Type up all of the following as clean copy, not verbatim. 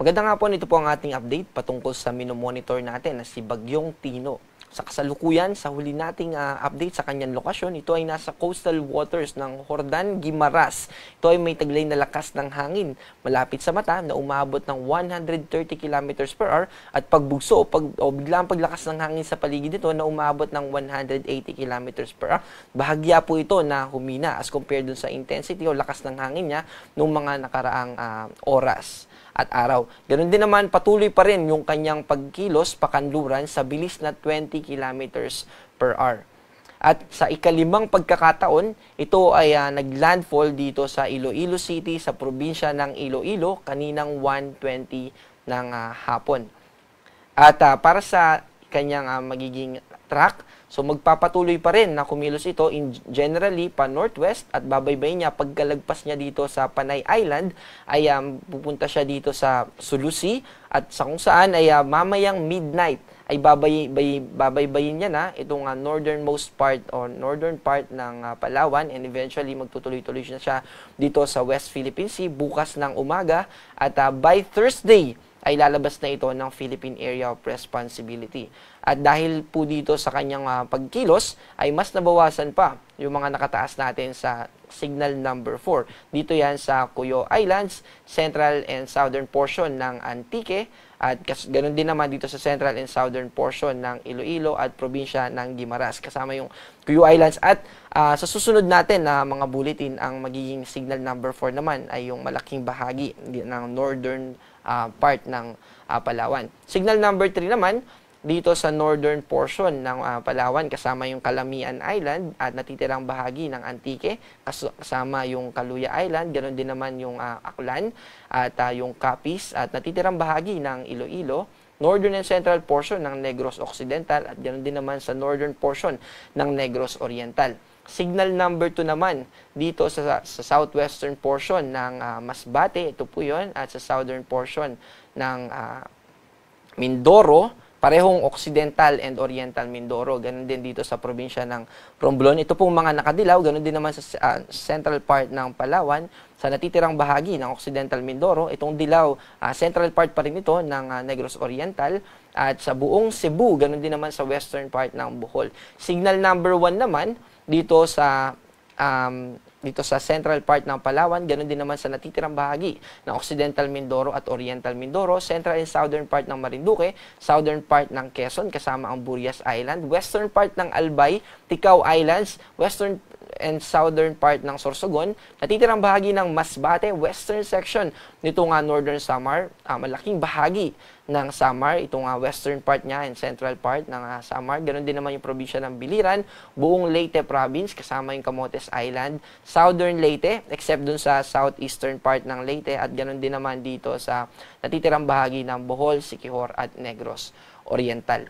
Maganda nga po, ito po ang ating update patungkol sa minomonitor natin na si Bagyong Tino. Sa kasalukuyan, sa huli nating update sa kanyang lokasyon, ito ay nasa coastal waters ng Jordan, Guimaras. Ito ay may taglay na lakas ng hangin malapit sa mata na umabot ng 130 km per hour at pagbugso o biglang paglakas ng hangin sa paligid nito na umabot ng 180 km per hour. Bahagya po ito na humina as compared dun sa intensity o lakas ng hangin niya noong mga nakaraang oras at araw. Ganun din naman, patuloy pa rin yung kanyang pagkilos pakanluran sa bilis na 20 kilometers per hour. At sa ikalimang pagkakataon, ito ay naglandfall dito sa Iloilo City sa probinsya ng Iloilo kaninang 1:20 ng hapon. At para sa kanyang magiging track, so magpapatuloy pa rin na kumilos ito generally pa northwest at babaybay niya pagkalagpas niya dito sa Panay Island ay pupunta siya dito sa Sulusi at sa kung saan ay mamayang midnight ay babaybayin niya na itong northernmost part or northern part ng Palawan and eventually magtutuloy-tuloy na siya dito sa West Philippine Sea bukas ng umaga at by Thursday ay lalabas na ito ng Philippine Area of Responsibility. At dahil po dito sa kanyang pagkilos, ay mas nabawasan pa yung mga nakataas natin sa signal number 4. Dito yan sa Cuyo Islands, central and southern portion ng Antique, at ganoon din naman dito sa central and southern portion ng Iloilo at probinsya ng Guimaras. Kasama yung Cuyo Islands. At sa susunod natin na mga bulletin, ang magiging signal number 4 naman ay yung malaking bahagi ng northern part ng Palawan. Signal number 3 naman, dito sa northern portion ng Palawan, kasama yung Calamian Island at natitirang bahagi ng Antique, kasama yung Caluya Island, ganoon din naman yung Aklan at yung Capiz at natitirang bahagi ng Iloilo, northern and central portion ng Negros Occidental at ganoon din naman sa northern portion ng Negros Oriental. Signal number 2 naman dito sa southwestern portion ng Masbate, ito po yun, at sa southern portion ng Mindoro, parehong Occidental and Oriental Mindoro. Ganun din dito sa probinsya ng Romblon. Ito pong mga nakadilaw, ganun din naman sa central part ng Palawan, sa natitirang bahagi ng Occidental Mindoro. Itong dilaw, central part pa rin ito ng Negros Oriental. At sa buong Cebu, ganun din naman sa western part ng Bohol. Signal number 1 naman, dito sa central part ng Palawan, ganoon din naman sa natitirang bahagi ng Occidental Mindoro at Oriental Mindoro, central and southern part ng Marinduque, southern part ng Quezon kasama ang Burias Island, western part ng Albay, Ticao Islands, western and southern part ng Sorsogon, natitirang bahagi ng Masbate, western section nito northern Samar, malaking bahagi ng Samar, itong western part niya and central part ng Samar. Ganon din naman yung probinsya ng Biliran, buong Leyte province kasama yung Camotes Island, southern Leyte except dun sa southeastern part ng Leyte at ganon din naman dito sa natitirang bahagi ng Bohol, Siquijor at Negros Oriental.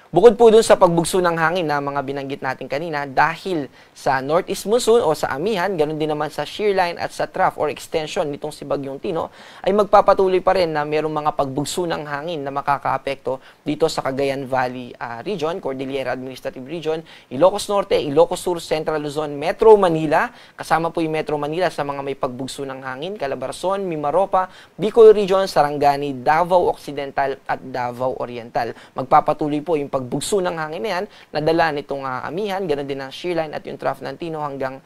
Bukod po dun sa pagbugso ng hangin na mga binanggit natin kanina, dahil sa northeast monsoon o sa amihan, ganun din naman sa shear line at sa trough or extension nitong si Bagyong Tino, ay magpapatuloy pa rin na mayroong mga pagbugso ng hangin na makakaapekto dito sa Cagayan Valley region, Cordillera Administrative Region, Ilocos Norte, Ilocos Sur, Central Luzon, Metro Manila, kasama po yung Metro Manila sa mga may pagbugso ng hangin, Calabarzon, Mimaropa, Bicol Region, Sarangani, Davao Occidental at Davao Oriental. Magpapatuloy po yung pagbugso ng hangin na yan, nadala nitong amihan, ganoon din ang shear line at yung trough ng Tino hanggang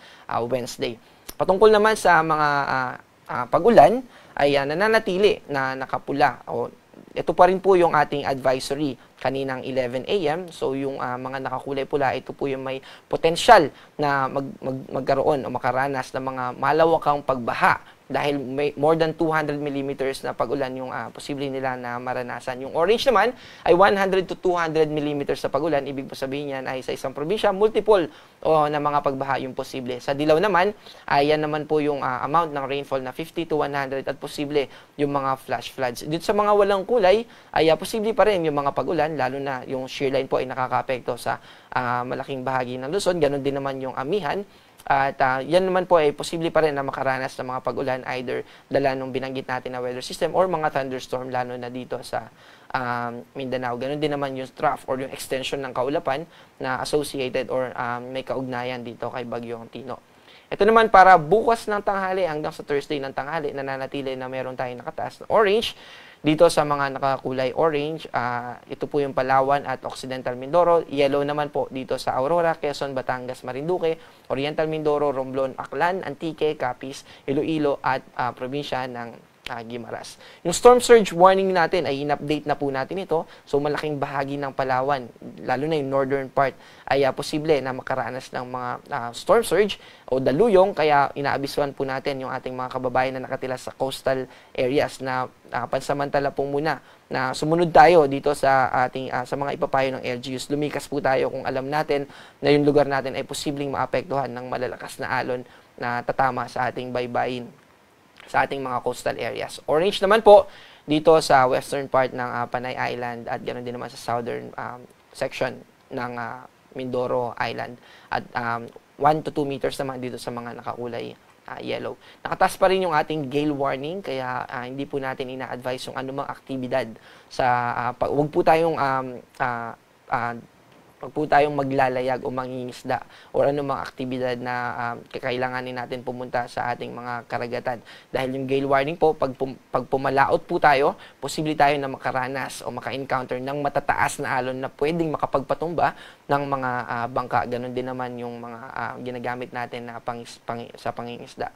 Wednesday. Patungkol naman sa mga pag-ulan, ay nananatili na nakapula. Ito pa rin po yung ating advisory kaninang 11 a.m. So yung mga nakakulay pula, ito po yung may potensyal na magkaroon o makaranas ng mga malawakang pagbaha dahil may more than 200 millimeters na pag-ulan yung posible nila na maranasan. Yung orange naman ay 100 to 200 millimeters na pag-ulan. Ibig sabihin yan ay sa isang probinsya, multiple na mga pagbaha yung posible. Sa dilaw naman, ay yan naman po yung amount ng rainfall na 50 to 100 at posible yung mga flash floods. Dito sa mga walang kulay, ay posible pa rin yung mga pag-ulan, lalo na yung shear line po ay nakakaapekto sa malaking bahagi ng Luzon. Ganon din naman yung amihan. At yan naman po ay posible pa rin na makaranas ng mga pag-ulan either dala nung binanggit natin na weather system or mga thunderstorm lalo na dito sa Mindanao. Ganon din naman yung trough or yung extension ng kaulapan na associated or may kaugnayan dito kay Bagyong Tino. Ito naman para bukas ng tanghali hanggang sa Thursday ng tanghali, nananatili na meron tayong nakataas na orange. Dito sa mga nakakulay orange, ito po yung Palawan at Occidental Mindoro. Yellow naman po dito sa Aurora, Quezon, Batangas, Marinduque, Oriental Mindoro, Romblon, Aklan, Antique, Capiz, Iloilo at probinsya ng Guimaras. Yung storm surge warning natin ay in-update na po natin ito. So malaking bahagi ng Palawan, lalo na yung northern part, ay posible na makaranas ng mga storm surge o daluyong. Kaya inaabisuhan po natin yung ating mga kababayan na nakatira sa coastal areas na pansamantala po muna na sumunod tayo dito sa ating sa mga ipapayo ng LGUs. Lumikas po tayo kung alam natin na yung lugar natin ay posibleng maapektuhan ng malalakas na alon na tatama sa ating baybayin, sa ating mga coastal areas. Orange naman po dito sa western part ng Panay Island at ganoon din naman sa southern section ng Mindoro Island. At 1 to 2 meters naman dito sa mga nakakulay yellow. Nakataas pa rin yung ating gale warning, kaya hindi po natin ina-advise yung anumang aktibidad sa wag po tayong maglalayag o mangingisda o anumang aktibidad na kailanganin natin pumunta sa ating mga karagatan. Dahil yung gale warning po, pag pumalaot po tayo, posible tayo na makaranas o maka-encounter ng matataas na alon na pwedeng makapagpatumba ng mga bangka. Ganon din naman yung mga ginagamit natin na sa pangingisda.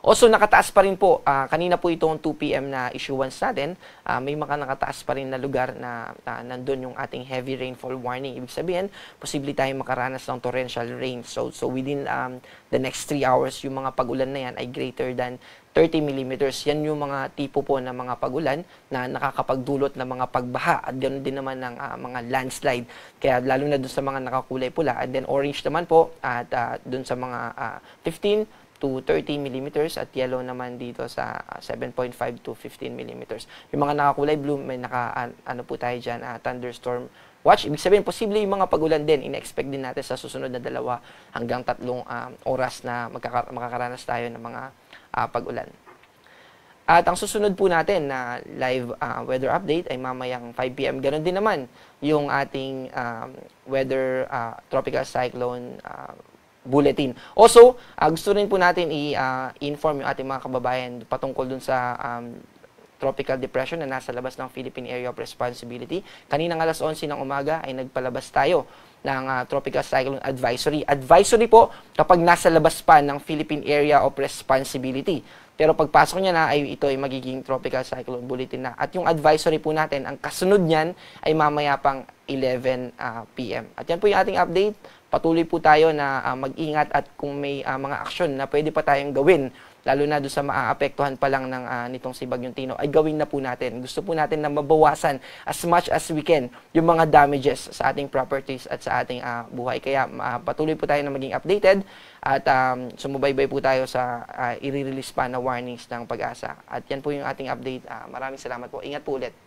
Also, nakataas pa rin po, kanina po itong 2 p.m. na issuance natin, may mga nakataas pa rin na lugar na nandun yung ating heavy rainfall warning. Ibig sabihin, posible tayong makaranas ng torrential rain. So within the next 3 hours, yung mga pag-ulan na yan ay greater than 30 millimeters. Yan yung mga tipo po ng mga pag-ulan na nakakapagdulot ng mga pagbaha at ganoon din naman ng mga landslide. Kaya lalo na dun sa mga nakakulay pula. And then orange naman po at dun sa mga 15 to 30 millimeters at yellow naman dito sa 7.5 to 15 millimeters. Yung mga nakakulay blue, may ano po tayo dyan, thunderstorm watch. Ibig sabihin, posible yung mga pag-ulan din. Ina-expect din natin sa susunod na 2 hanggang 3 oras na makakaranas tayo ng mga pag-ulan. At ang susunod po natin na live weather update ay mamayang 5 p.m. Ganon din naman yung ating weather tropical cyclone bulletin. Also, gusto rin po natin i-inform yung ating mga kababayan patungkol dun sa tropical depression na nasa labas ng Philippine Area of Responsibility. Kaninang alas 11 ng umaga ay nagpalabas tayo ng Tropical Cyclone Advisory. Advisory po kapag nasa labas pa ng Philippine Area of Responsibility. Pero pagpasok niya na, ito ay magiging Tropical Cyclone Bulletin na. At yung advisory po natin, ang kasunod niyan ay mamaya pang 11 p.m. At yan po yung ating update. Patuloy po tayo na mag-ingat at kung may mga aksyon na pwede pa tayong gawin, lalo na doon sa maaapektuhan pa lang ng nitong si Bagyong Tino, ay gawin na po natin. Gusto po natin na mabawasan as much as we can yung mga damages sa ating properties at sa ating buhay. Kaya patuloy po tayo na maging updated at sumubaybay po tayo sa i-release pa na warnings ng Pag-asa. At yan po yung ating update. Maraming salamat po. Ingat po ulit.